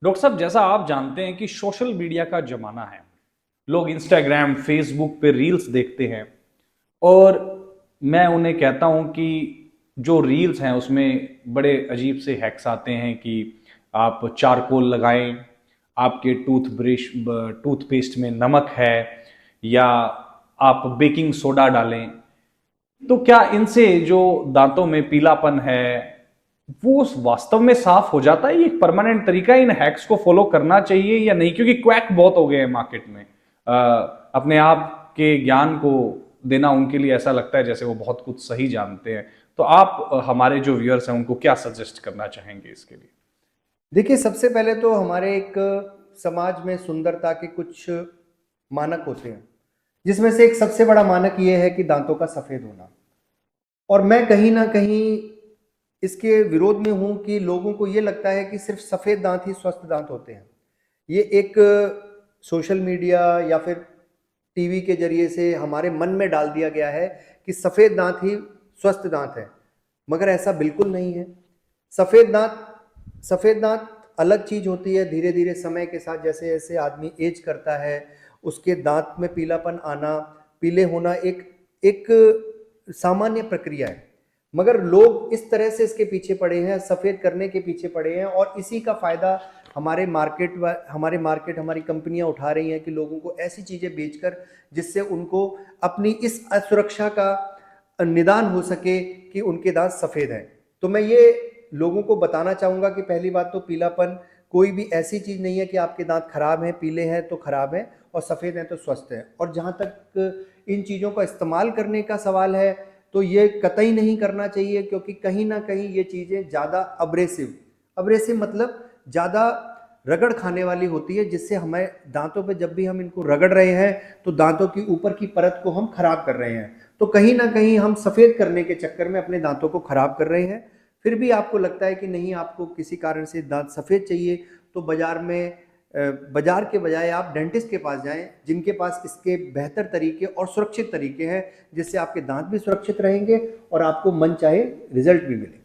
Doctor साहब, जैसा आप जानते हैं कि सोशल मीडिया का जमाना है। लोग इंस्टाग्राम फेसबुक पे रील्स देखते हैं और मैं उन्हें कहता हूं कि जो रील्स हैं उसमें बड़े अजीब से हैक्स आते हैं कि आप चारकोल लगाएं, आपके टूथपेस्ट में नमक है, या आप बेकिंग सोडा डालें। तो क्या इनसे जो दांतों में पीलापन है वो वास्तव में साफ हो जाता है? ये एक परमानेंट तरीका है, इन हैक्स को फॉलो करना चाहिए या नहीं? क्योंकि क्वैक बहुत हो गए हैं मार्केट में। अपने आप के ज्ञान को देना उनके लिए ऐसा लगता है जैसे वो बहुत कुछ सही जानते हैं। तो आप हमारे जो व्यूअर्स हैं उनको क्या सजेस्ट करना चाहेंगे इसके लिए? देखिए, सबसे पहले तो हमारे एक समाज में सुंदरता के कुछ मानक होते हैं, जिसमें से एक सबसे बड़ा मानक ये है कि दांतों का सफ़ेद होना। और मैं कहीं न कहीं इसके विरोध में हूँ कि लोगों को ये लगता है कि सिर्फ़ सफ़ेद दाँत ही स्वस्थ दाँत होते हैं। ये एक सोशल मीडिया या फिर टीवी के ज़रिए से हमारे मन में डाल दिया गया है कि सफ़ेद दाँत ही स्वस्थ दाँत हैं, मगर ऐसा बिल्कुल नहीं है। सफ़ेद दाँत सफ़ेद दाँत अलग चीज़ होती है। धीरे-धीरे समय के साथ जैसे-जैसे आदमी ऐज करता है, उसके दाँत में पीलापन आना, पीले होना एक एक सामान्य प्रक्रिया है। मगर लोग इस तरह से इसके पीछे पड़े हैं, सफ़ेद करने के पीछे पड़े हैं और इसी का फ़ायदा हमारी कंपनियाँ उठा रही हैं कि लोगों को ऐसी चीज़ें बेचकर जिससे उनको अपनी इस असुरक्षा का निदान हो सके कि उनके दाँत सफ़ेद हैं। तो मैं ये लोगों को बताना चाहूँगा कि पहली बात तो पीलापन कोई भी ऐसी चीज़ नहीं है कि आपके दाँत खराब हैं, पीले हैं तो खराब हैं और सफ़ेद हैं तो स्वस्थ हैं। और जहाँ तक इन चीज़ों का इस्तेमाल करने का सवाल है, तो ये कतई नहीं करना चाहिए, क्योंकि कहीं न कहीं ये चीज़ें ज़्यादा अब्रेसिव अब्रेसिव मतलब ज़्यादा रगड़ खाने वाली होती है, जिससे हमें दाँतों पे जब भी हम इनको रगड़ रहे हैं, तो दाँतों की ऊपर की परत को हम खराब कर रहे हैं। तो कहीं न कहीं हम सफ़ेद करने के चक्कर में अपने दाँतों को खराब कर रहे हैं। फिर भी आपको लगता है कि नहीं, आपको किसी कारण से दाँत सफ़ेद चाहिए, तो बाज़ार के बजाय आप डेंटिस्ट के पास जाएँ, जिनके पास इसके बेहतर तरीके और सुरक्षित तरीके हैं, जिससे आपके दाँत भी सुरक्षित रहेंगे और आपको मनचाहे रिज़ल्ट भी मिलेंगे।